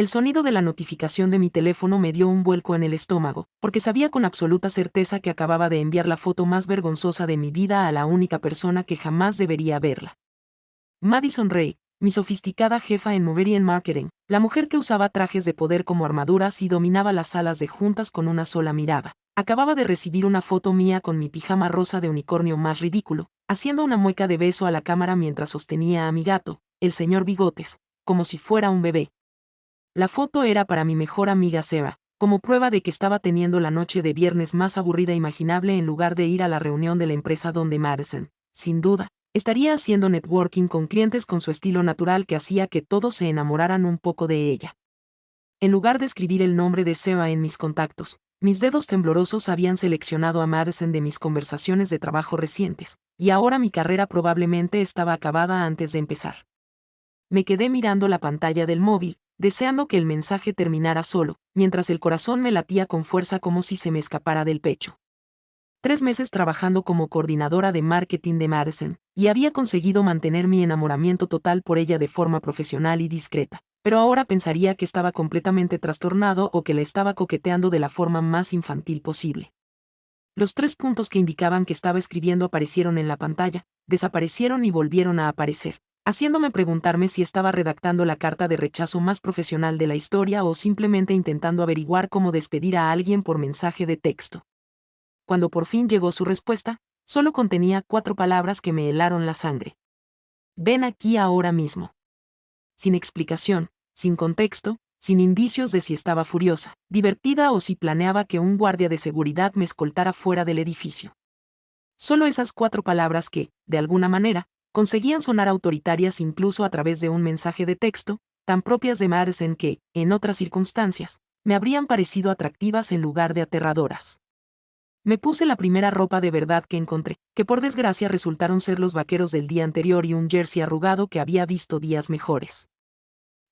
El sonido de la notificación de mi teléfono me dio un vuelco en el estómago, porque sabía con absoluta certeza que acababa de enviar la foto más vergonzosa de mi vida a la única persona que jamás debería verla. Madison Ray, mi sofisticada jefa en Mover y en Marketing, la mujer que usaba trajes de poder como armaduras y dominaba las salas de juntas con una sola mirada, acababa de recibir una foto mía con mi pijama rosa de unicornio más ridículo, haciendo una mueca de beso a la cámara mientras sostenía a mi gato, el señor Bigotes, como si fuera un bebé. La foto era para mi mejor amiga Sarah, como prueba de que estaba teniendo la noche de viernes más aburrida imaginable en lugar de ir a la reunión de la empresa donde Madison, sin duda, estaría haciendo networking con clientes con su estilo natural que hacía que todos se enamoraran un poco de ella. En lugar de escribir el nombre de Sarah en mis contactos, mis dedos temblorosos habían seleccionado a Madison de mis conversaciones de trabajo recientes, y ahora mi carrera probablemente estaba acabada antes de empezar. Me quedé mirando la pantalla del móvil, deseando que el mensaje terminara solo, mientras el corazón me latía con fuerza como si se me escapara del pecho. 3 meses trabajando como coordinadora de marketing de Madison, y había conseguido mantener mi enamoramiento total por ella de forma profesional y discreta, pero ahora pensaría que estaba completamente trastornado o que le estaba coqueteando de la forma más infantil posible. Los 3 puntos que indicaban que estaba escribiendo aparecieron en la pantalla, desaparecieron y volvieron a aparecer, haciéndome preguntarme si estaba redactando la carta de rechazo más profesional de la historia o simplemente intentando averiguar cómo despedir a alguien por mensaje de texto. Cuando por fin llegó su respuesta, solo contenía 4 palabras que me helaron la sangre. Ven aquí ahora mismo. Sin explicación, sin contexto, sin indicios de si estaba furiosa, divertida o si planeaba que un guardia de seguridad me escoltara fuera del edificio. Solo esas 4 palabras que, de alguna manera, conseguían sonar autoritarias incluso a través de un mensaje de texto, tan propias de Madison que, en otras circunstancias, me habrían parecido atractivas en lugar de aterradoras. Me puse la primera ropa de verdad que encontré, que por desgracia resultaron ser los vaqueros del día anterior y un jersey arrugado que había visto días mejores.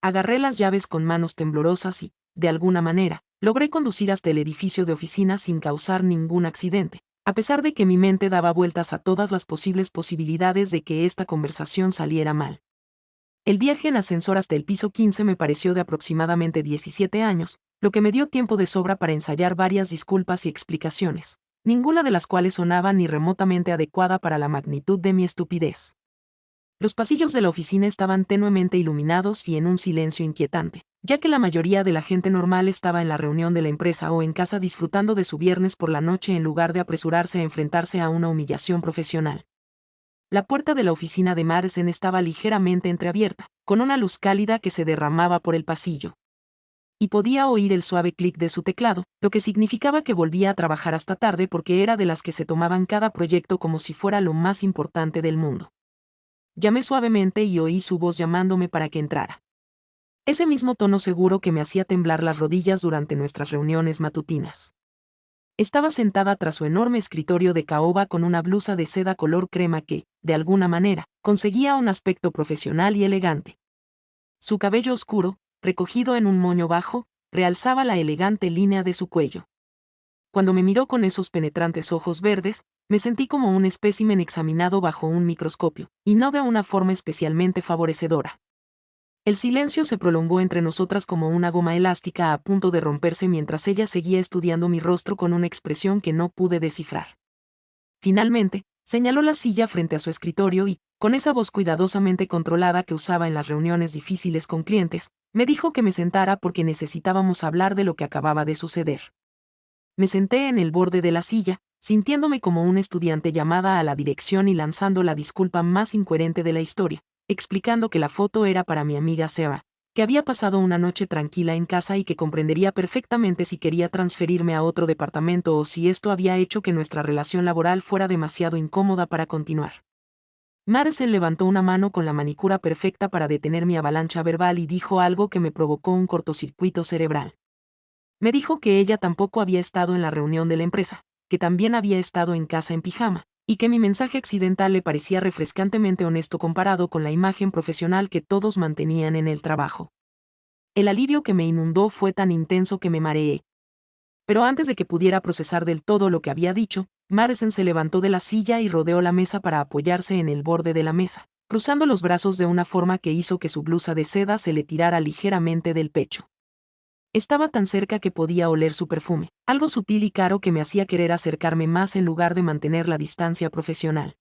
Agarré las llaves con manos temblorosas y, de alguna manera, logré conducir hasta el edificio de oficina sin causar ningún accidente, a pesar de que mi mente daba vueltas a todas las posibles posibilidades de que esta conversación saliera mal. El viaje en ascensor hasta el piso 15 me pareció de aproximadamente 17 años, lo que me dio tiempo de sobra para ensayar varias disculpas y explicaciones, ninguna de las cuales sonaba ni remotamente adecuada para la magnitud de mi estupidez. Los pasillos de la oficina estaban tenuemente iluminados y en un silencio inquietante, ya que la mayoría de la gente normal estaba en la reunión de la empresa o en casa disfrutando de su viernes por la noche en lugar de apresurarse a enfrentarse a una humillación profesional. La puerta de la oficina de Madison estaba ligeramente entreabierta, con una luz cálida que se derramaba por el pasillo. Y podía oír el suave clic de su teclado, lo que significaba que volvía a trabajar hasta tarde porque era de las que se tomaban cada proyecto como si fuera lo más importante del mundo. Llamé suavemente y oí su voz llamándome para que entrara. Ese mismo tono seguro que me hacía temblar las rodillas durante nuestras reuniones matutinas. Estaba sentada tras su enorme escritorio de caoba con una blusa de seda color crema que, de alguna manera, conseguía un aspecto profesional y elegante. Su cabello oscuro, recogido en un moño bajo, realzaba la elegante línea de su cuello. Cuando me miró con esos penetrantes ojos verdes, me sentí como un espécimen examinado bajo un microscopio, y no de una forma especialmente favorecedora. El silencio se prolongó entre nosotras como una goma elástica a punto de romperse mientras ella seguía estudiando mi rostro con una expresión que no pude descifrar. Finalmente, señaló la silla frente a su escritorio y, con esa voz cuidadosamente controlada que usaba en las reuniones difíciles con clientes, me dijo que me sentara porque necesitábamos hablar de lo que acababa de suceder. Me senté en el borde de la silla, sintiéndome como un estudiante llamada a la dirección y lanzando la disculpa más incoherente de la historia, explicando que la foto era para mi amiga Sarah, que había pasado una noche tranquila en casa y que comprendería perfectamente si quería transferirme a otro departamento o si esto había hecho que nuestra relación laboral fuera demasiado incómoda para continuar. Madison levantó una mano con la manicura perfecta para detener mi avalancha verbal y dijo algo que me provocó un cortocircuito cerebral. Me dijo que ella tampoco había estado en la reunión de la empresa, que también había estado en casa en pijama, y que mi mensaje accidental le parecía refrescantemente honesto comparado con la imagen profesional que todos mantenían en el trabajo. El alivio que me inundó fue tan intenso que me mareé. Pero antes de que pudiera procesar del todo lo que había dicho, Madison se levantó de la silla y rodeó la mesa para apoyarse en el borde de la mesa, cruzando los brazos de una forma que hizo que su blusa de seda se le tirara ligeramente del pecho. Estaba tan cerca que podía oler su perfume, algo sutil y caro que me hacía querer acercarme más en lugar de mantener la distancia profesional.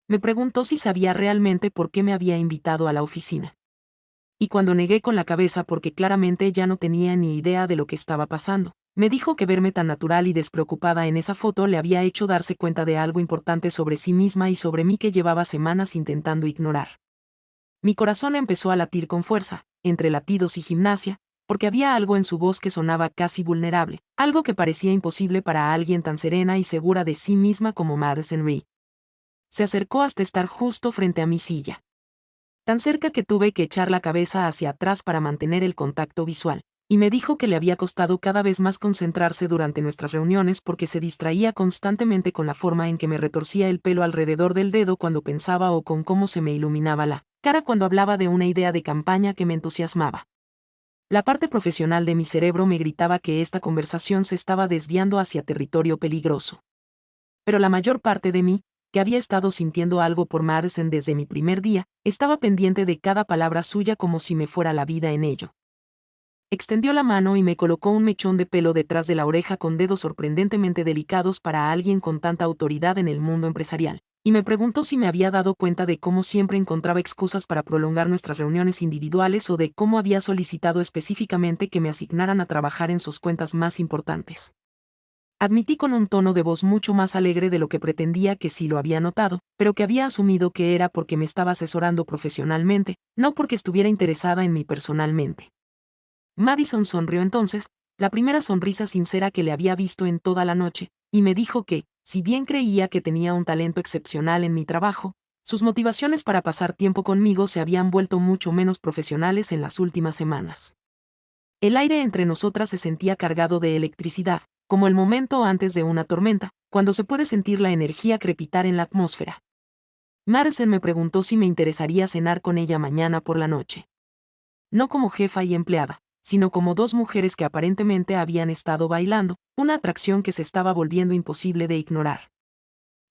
Me preguntó si sabía realmente por qué me había invitado a la oficina. Y cuando negué con la cabeza porque claramente ya no tenía ni idea de lo que estaba pasando, me dijo que verme tan natural y despreocupada en esa foto le había hecho darse cuenta de algo importante sobre sí misma y sobre mí que llevaba semanas intentando ignorar. Mi corazón empezó a latir con fuerza, entre latidos y gimnasia, porque había algo en su voz que sonaba casi vulnerable, algo que parecía imposible para alguien tan serena y segura de sí misma como Madison Reed. Se acercó hasta estar justo frente a mi silla. Tan cerca que tuve que echar la cabeza hacia atrás para mantener el contacto visual, y me dijo que le había costado cada vez más concentrarse durante nuestras reuniones porque se distraía constantemente con la forma en que me retorcía el pelo alrededor del dedo cuando pensaba o con cómo se me iluminaba la cara cuando hablaba de una idea de campaña que me entusiasmaba. La parte profesional de mi cerebro me gritaba que esta conversación se estaba desviando hacia territorio peligroso. Pero la mayor parte de mí, que había estado sintiendo algo por Madison desde mi primer día, estaba pendiente de cada palabra suya como si me fuera la vida en ello. Extendió la mano y me colocó un mechón de pelo detrás de la oreja con dedos sorprendentemente delicados para alguien con tanta autoridad en el mundo empresarial, y me preguntó si me había dado cuenta de cómo siempre encontraba excusas para prolongar nuestras reuniones individuales o de cómo había solicitado específicamente que me asignaran a trabajar en sus cuentas más importantes. Admití con un tono de voz mucho más alegre de lo que pretendía que sí lo había notado, pero que había asumido que era porque me estaba asesorando profesionalmente, no porque estuviera interesada en mí personalmente. Madison sonrió entonces, la primera sonrisa sincera que le había visto en toda la noche, y me dijo que, si bien creía que tenía un talento excepcional en mi trabajo, sus motivaciones para pasar tiempo conmigo se habían vuelto mucho menos profesionales en las últimas semanas. El aire entre nosotras se sentía cargado de electricidad, como el momento antes de una tormenta, cuando se puede sentir la energía crepitar en la atmósfera. Madison me preguntó si me interesaría cenar con ella mañana por la noche. No como jefa y empleada, sino como dos mujeres que aparentemente habían estado bailando, una atracción que se estaba volviendo imposible de ignorar.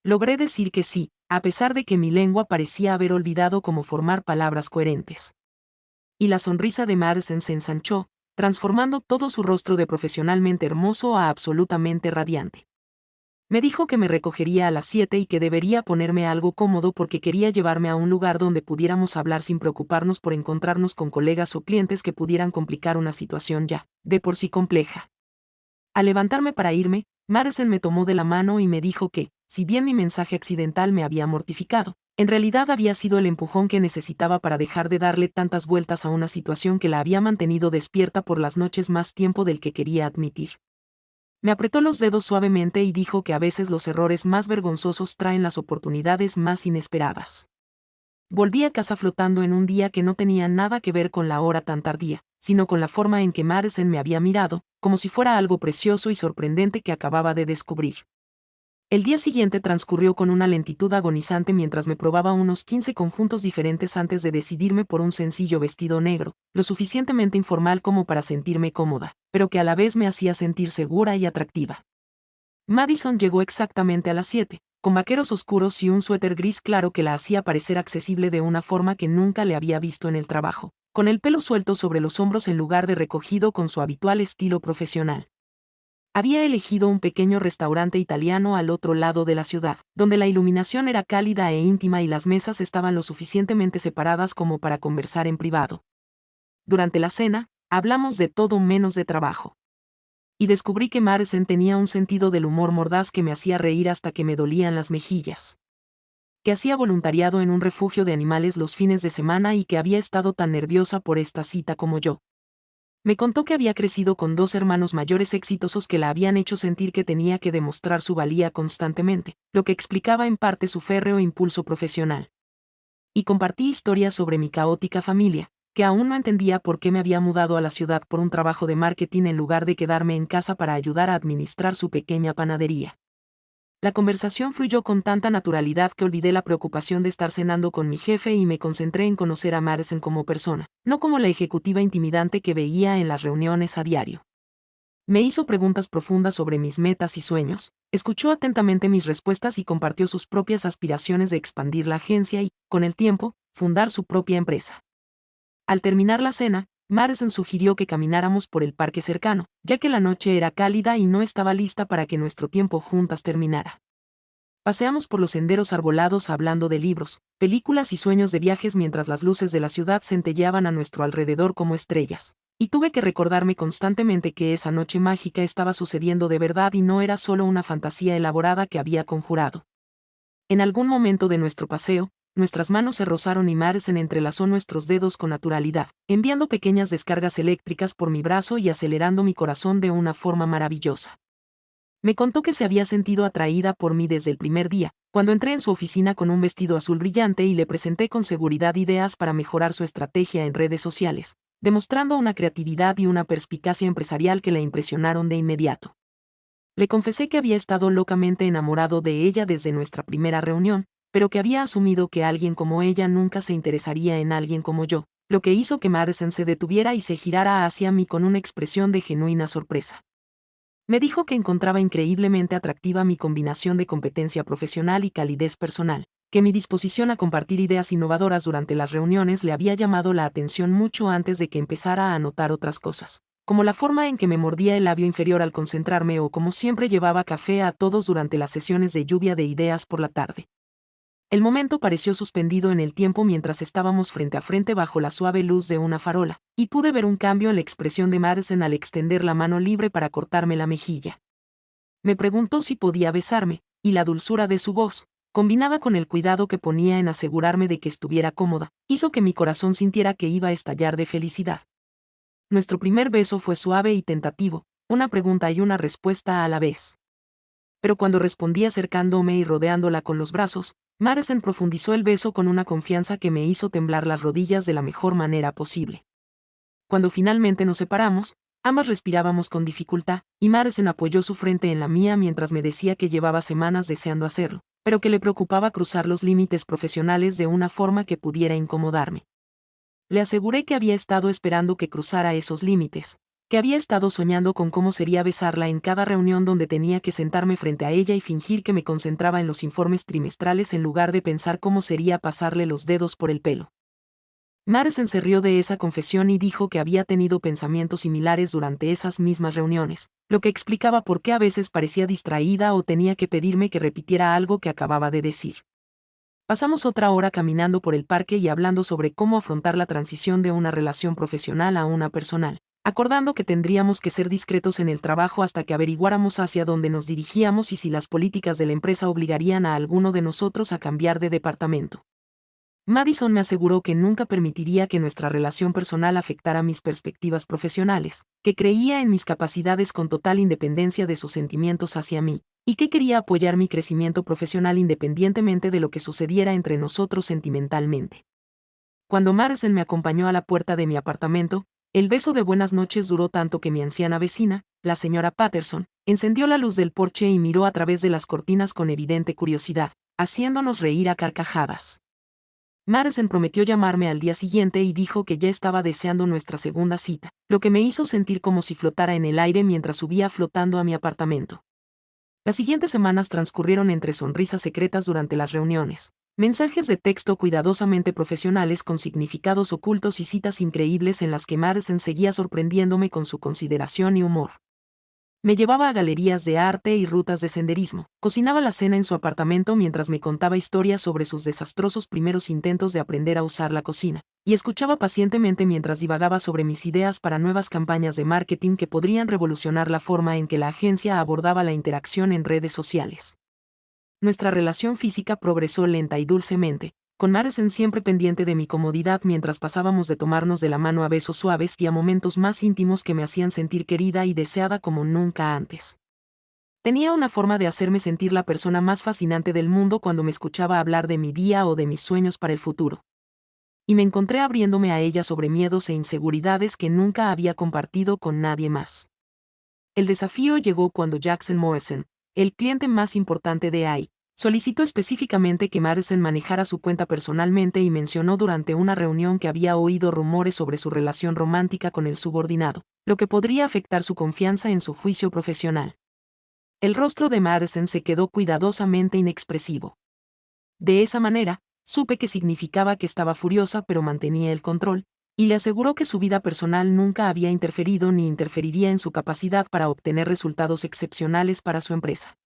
Logré decir que sí, a pesar de que mi lengua parecía haber olvidado cómo formar palabras coherentes. Y la sonrisa de Madison se ensanchó, transformando todo su rostro de profesionalmente hermoso a absolutamente radiante. Me dijo que me recogería a las 7 y que debería ponerme algo cómodo porque quería llevarme a un lugar donde pudiéramos hablar sin preocuparnos por encontrarnos con colegas o clientes que pudieran complicar una situación ya, de por sí compleja. Al levantarme para irme, Madison me tomó de la mano y me dijo que, si bien mi mensaje accidental me había mortificado, en realidad había sido el empujón que necesitaba para dejar de darle tantas vueltas a una situación que la había mantenido despierta por las noches más tiempo del que quería admitir. Me apretó los dedos suavemente y dijo que a veces los errores más vergonzosos traen las oportunidades más inesperadas. Volví a casa flotando en un día que no tenía nada que ver con la hora tan tardía, sino con la forma en que Madison me había mirado, como si fuera algo precioso y sorprendente que acababa de descubrir. El día siguiente transcurrió con una lentitud agonizante mientras me probaba unos 15 conjuntos diferentes antes de decidirme por un sencillo vestido negro, lo suficientemente informal como para sentirme cómoda, pero que a la vez me hacía sentir segura y atractiva. Madison llegó exactamente a las 7, con vaqueros oscuros y un suéter gris claro que la hacía parecer accesible de una forma que nunca le había visto en el trabajo, con el pelo suelto sobre los hombros en lugar de recogido con su habitual estilo profesional. Había elegido un pequeño restaurante italiano al otro lado de la ciudad, donde la iluminación era cálida e íntima y las mesas estaban lo suficientemente separadas como para conversar en privado. Durante la cena, hablamos de todo menos de trabajo. Y descubrí que Madison tenía un sentido del humor mordaz que me hacía reír hasta que me dolían las mejillas. Que hacía voluntariado en un refugio de animales los fines de semana y que había estado tan nerviosa por esta cita como yo. Me contó que había crecido con dos hermanos mayores exitosos que la habían hecho sentir que tenía que demostrar su valía constantemente, lo que explicaba en parte su férreo impulso profesional. Y compartí historias sobre mi caótica familia, que aún no entendía por qué me había mudado a la ciudad por un trabajo de marketing en lugar de quedarme en casa para ayudar a administrar su pequeña panadería. La conversación fluyó con tanta naturalidad que olvidé la preocupación de estar cenando con mi jefe y me concentré en conocer a Madison como persona, no como la ejecutiva intimidante que veía en las reuniones a diario. Me hizo preguntas profundas sobre mis metas y sueños, escuchó atentamente mis respuestas y compartió sus propias aspiraciones de expandir la agencia y, con el tiempo, fundar su propia empresa. Al terminar la cena, Madison sugirió que camináramos por el parque cercano, ya que la noche era cálida y no estaba lista para que nuestro tiempo juntas terminara. Paseamos por los senderos arbolados hablando de libros, películas y sueños de viajes mientras las luces de la ciudad centelleaban a nuestro alrededor como estrellas. Y tuve que recordarme constantemente que esa noche mágica estaba sucediendo de verdad y no era solo una fantasía elaborada que había conjurado. En algún momento de nuestro paseo, nuestras manos se rozaron y Madison entrelazó nuestros dedos con naturalidad, enviando pequeñas descargas eléctricas por mi brazo y acelerando mi corazón de una forma maravillosa. Me contó que se había sentido atraída por mí desde el primer día, cuando entré en su oficina con un vestido azul brillante y le presenté con seguridad ideas para mejorar su estrategia en redes sociales, demostrando una creatividad y una perspicacia empresarial que la impresionaron de inmediato. Le confesé que había estado locamente enamorado de ella desde nuestra primera reunión, pero que había asumido que alguien como ella nunca se interesaría en alguien como yo, lo que hizo que Madison se detuviera y se girara hacia mí con una expresión de genuina sorpresa. Me dijo que encontraba increíblemente atractiva mi combinación de competencia profesional y calidez personal, que mi disposición a compartir ideas innovadoras durante las reuniones le había llamado la atención mucho antes de que empezara a notar otras cosas, como la forma en que me mordía el labio inferior al concentrarme o como siempre llevaba café a todos durante las sesiones de lluvia de ideas por la tarde. El momento pareció suspendido en el tiempo mientras estábamos frente a frente bajo la suave luz de una farola, y pude ver un cambio en la expresión de Madison al extender la mano libre para cortarme la mejilla. Me preguntó si podía besarme, y la dulzura de su voz, combinada con el cuidado que ponía en asegurarme de que estuviera cómoda, hizo que mi corazón sintiera que iba a estallar de felicidad. Nuestro primer beso fue suave y tentativo, una pregunta y una respuesta a la vez. Pero cuando respondí acercándome y rodeándola con los brazos, Madison profundizó el beso con una confianza que me hizo temblar las rodillas de la mejor manera posible. Cuando finalmente nos separamos, ambas respirábamos con dificultad, y Madison apoyó su frente en la mía mientras me decía que llevaba semanas deseando hacerlo, pero que le preocupaba cruzar los límites profesionales de una forma que pudiera incomodarme. Le aseguré que había estado esperando que cruzara esos límites, que había estado soñando con cómo sería besarla en cada reunión donde tenía que sentarme frente a ella y fingir que me concentraba en los informes trimestrales en lugar de pensar cómo sería pasarle los dedos por el pelo. Madison se rió de esa confesión y dijo que había tenido pensamientos similares durante esas mismas reuniones, lo que explicaba por qué a veces parecía distraída o tenía que pedirme que repitiera algo que acababa de decir. Pasamos otra hora caminando por el parque y hablando sobre cómo afrontar la transición de una relación profesional a una personal, acordando que tendríamos que ser discretos en el trabajo hasta que averiguáramos hacia dónde nos dirigíamos y si las políticas de la empresa obligarían a alguno de nosotros a cambiar de departamento. Madison me aseguró que nunca permitiría que nuestra relación personal afectara mis perspectivas profesionales, que creía en mis capacidades con total independencia de sus sentimientos hacia mí, y que quería apoyar mi crecimiento profesional independientemente de lo que sucediera entre nosotros sentimentalmente. Cuando Madison me acompañó a la puerta de mi apartamento, el beso de buenas noches duró tanto que mi anciana vecina, la señora Patterson, encendió la luz del porche y miró a través de las cortinas con evidente curiosidad, haciéndonos reír a carcajadas. Madison prometió llamarme al día siguiente y dijo que ya estaba deseando nuestra segunda cita, lo que me hizo sentir como si flotara en el aire mientras subía flotando a mi apartamento. Las siguientes semanas transcurrieron entre sonrisas secretas durante las reuniones, mensajes de texto cuidadosamente profesionales con significados ocultos y citas increíbles en las que Madison seguía sorprendiéndome con su consideración y humor. Me llevaba a galerías de arte y rutas de senderismo, cocinaba la cena en su apartamento mientras me contaba historias sobre sus desastrosos primeros intentos de aprender a usar la cocina, y escuchaba pacientemente mientras divagaba sobre mis ideas para nuevas campañas de marketing que podrían revolucionar la forma en que la agencia abordaba la interacción en redes sociales. Nuestra relación física progresó lenta y dulcemente, con Madison siempre pendiente de mi comodidad mientras pasábamos de tomarnos de la mano a besos suaves y a momentos más íntimos que me hacían sentir querida y deseada como nunca antes. Tenía una forma de hacerme sentir la persona más fascinante del mundo cuando me escuchaba hablar de mi día o de mis sueños para el futuro. Y me encontré abriéndome a ella sobre miedos e inseguridades que nunca había compartido con nadie más. El desafío llegó cuando Jackson Morrison, el cliente más importante de AI, solicitó específicamente que Madison manejara su cuenta personalmente y mencionó durante una reunión que había oído rumores sobre su relación romántica con el subordinado, lo que podría afectar su confianza en su juicio profesional. El rostro de Madison se quedó cuidadosamente inexpresivo. De esa manera, supe que significaba que estaba furiosa pero mantenía el control, Y le aseguró que su vida personal nunca había interferido ni interferiría en su capacidad para obtener resultados excepcionales para su empresa.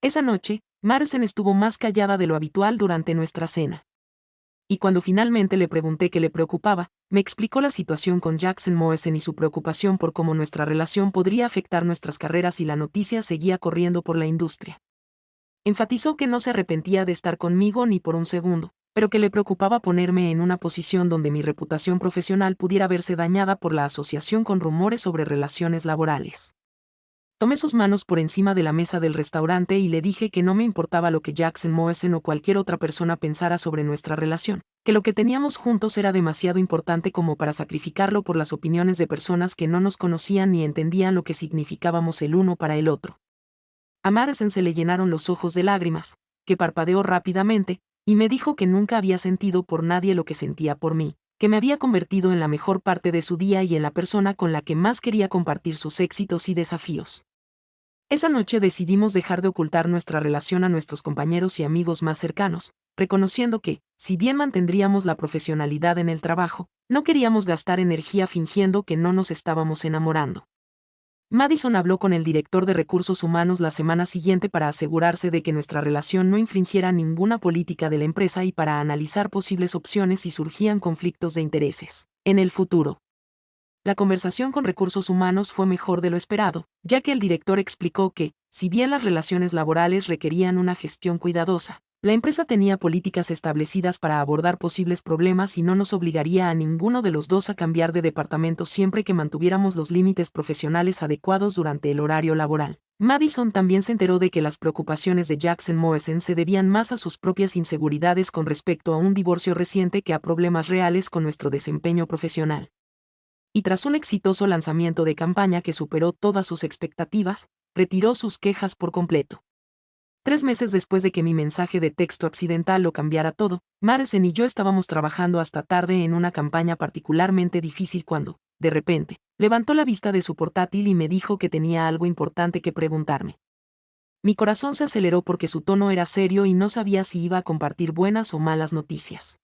Esa noche, Madison estuvo más callada de lo habitual durante nuestra cena. Y cuando finalmente le pregunté qué le preocupaba, me explicó la situación con Jackson Moesen y su preocupación por cómo nuestra relación podría afectar nuestras carreras y la noticia seguía corriendo por la industria. Enfatizó que no se arrepentía de estar conmigo ni por un segundo, pero que le preocupaba ponerme en una posición donde mi reputación profesional pudiera verse dañada por la asociación con rumores sobre relaciones laborales. Tomé sus manos por encima de la mesa del restaurante y le dije que no me importaba lo que Jackson Moesen o cualquier otra persona pensara sobre nuestra relación, que lo que teníamos juntos era demasiado importante como para sacrificarlo por las opiniones de personas que no nos conocían ni entendían lo que significábamos el uno para el otro. A Madison se le llenaron los ojos de lágrimas, que parpadeó rápidamente, y me dijo que nunca había sentido por nadie lo que sentía por mí, que me había convertido en la mejor parte de su día y en la persona con la que más quería compartir sus éxitos y desafíos. Esa noche decidimos dejar de ocultar nuestra relación a nuestros compañeros y amigos más cercanos, reconociendo que, si bien mantendríamos la profesionalidad en el trabajo, no queríamos gastar energía fingiendo que no nos estábamos enamorando. Madison habló con el director de recursos humanos la semana siguiente para asegurarse de que nuestra relación no infringiera ninguna política de la empresa y para analizar posibles opciones si surgían conflictos de intereses en el futuro. La conversación con recursos humanos fue mejor de lo esperado, ya que el director explicó que, si bien las relaciones laborales requerían una gestión cuidadosa, la empresa tenía políticas establecidas para abordar posibles problemas y no nos obligaría a ninguno de los dos a cambiar de departamento siempre que mantuviéramos los límites profesionales adecuados durante el horario laboral. Madison también se enteró de que las preocupaciones de Jackson Moesen se debían más a sus propias inseguridades con respecto a un divorcio reciente que a problemas reales con nuestro desempeño profesional. Y tras un exitoso lanzamiento de campaña que superó todas sus expectativas, retiró sus quejas por completo. 3 meses después de que mi mensaje de texto accidental lo cambiara todo, Madison y yo estábamos trabajando hasta tarde en una campaña particularmente difícil cuando, de repente, levantó la vista de su portátil y me dijo que tenía algo importante que preguntarme. Mi corazón se aceleró porque su tono era serio y no sabía si iba a compartir buenas o malas noticias.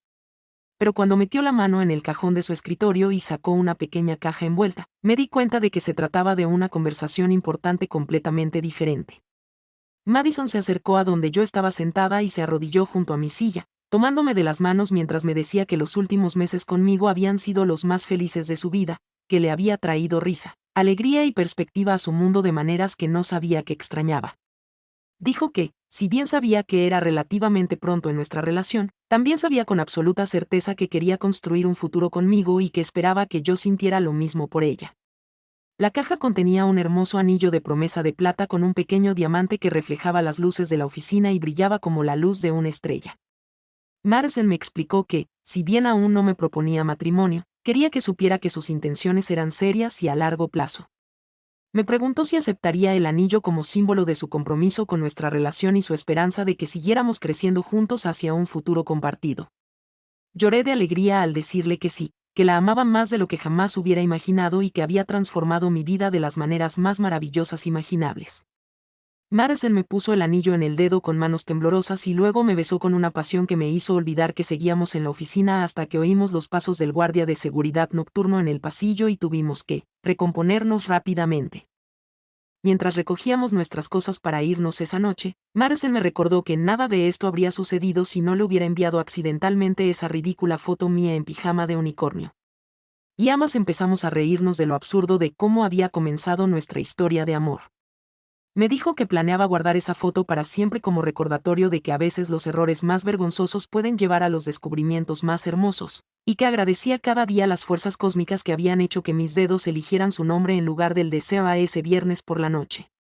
Pero cuando metió la mano en el cajón de su escritorio y sacó una pequeña caja envuelta, me di cuenta de que se trataba de una conversación importante completamente diferente. Madison se acercó a donde yo estaba sentada y se arrodilló junto a mi silla, tomándome de las manos mientras me decía que los últimos meses conmigo habían sido los más felices de su vida, que le había traído risa, alegría y perspectiva a su mundo de maneras que no sabía que extrañaba. Dijo que, si bien sabía que era relativamente pronto en nuestra relación, también sabía con absoluta certeza que quería construir un futuro conmigo y que esperaba que yo sintiera lo mismo por ella. La caja contenía un hermoso anillo de promesa de plata con un pequeño diamante que reflejaba las luces de la oficina y brillaba como la luz de una estrella. Madison me explicó que, si bien aún no me proponía matrimonio, quería que supiera que sus intenciones eran serias y a largo plazo. Me preguntó si aceptaría el anillo como símbolo de su compromiso con nuestra relación y su esperanza de que siguiéramos creciendo juntos hacia un futuro compartido. Lloré de alegría al decirle que sí, que la amaba más de lo que jamás hubiera imaginado y que había transformado mi vida de las maneras más maravillosas imaginables. Madison me puso el anillo en el dedo con manos temblorosas y luego me besó con una pasión que me hizo olvidar que seguíamos en la oficina hasta que oímos los pasos del guardia de seguridad nocturno en el pasillo y tuvimos que recomponernos rápidamente. Mientras recogíamos nuestras cosas para irnos esa noche, Madison me recordó que nada de esto habría sucedido si no le hubiera enviado accidentalmente esa ridícula foto mía en pijama de unicornio. Y ambas empezamos a reírnos de lo absurdo de cómo había comenzado nuestra historia de amor. Me dijo que planeaba guardar esa foto para siempre como recordatorio de que a veces los errores más vergonzosos pueden llevar a los descubrimientos más hermosos, y que agradecía cada día las fuerzas cósmicas que habían hecho que mis dedos eligieran su nombre en lugar del deseo a ese viernes por la noche.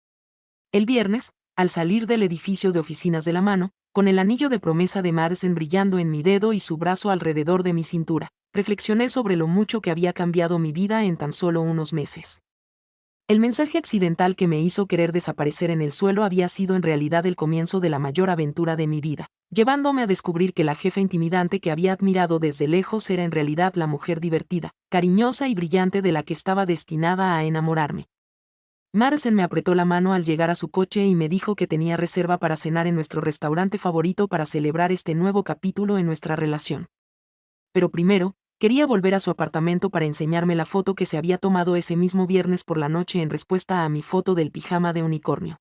El viernes, al salir del edificio de oficinas de la mano, con el anillo de promesa de Madison brillando en mi dedo y su brazo alrededor de mi cintura, reflexioné sobre lo mucho que había cambiado mi vida en tan solo unos meses. El mensaje accidental que me hizo querer desaparecer en el suelo había sido en realidad el comienzo de la mayor aventura de mi vida, llevándome a descubrir que la jefa intimidante que había admirado desde lejos era en realidad la mujer divertida, cariñosa y brillante de la que estaba destinada a enamorarme. Madison me apretó la mano al llegar a su coche y me dijo que tenía reserva para cenar en nuestro restaurante favorito para celebrar este nuevo capítulo en nuestra relación. Pero primero, Quería volver a su apartamento para enseñarme la foto que se había tomado ese mismo viernes por la noche en respuesta a mi foto del pijama de unicornio.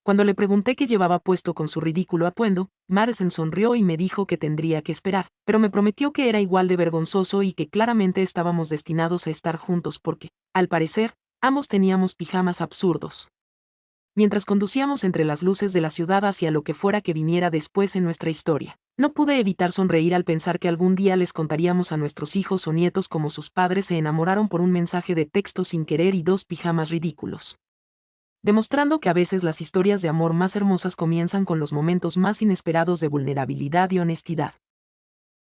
Cuando le pregunté qué llevaba puesto con su ridículo atuendo, Madison sonrió y me dijo que tendría que esperar, pero me prometió que era igual de vergonzoso y que claramente estábamos destinados a estar juntos porque, al parecer, ambos teníamos pijamas absurdos. Mientras conducíamos entre las luces de la ciudad hacia lo que fuera que viniera después en nuestra historia, no pude evitar sonreír al pensar que algún día les contaríamos a nuestros hijos o nietos cómo sus padres se enamoraron por un mensaje de texto sin querer y dos pijamas ridículos. Demostrando que a veces las historias de amor más hermosas comienzan con los momentos más inesperados de vulnerabilidad y honestidad.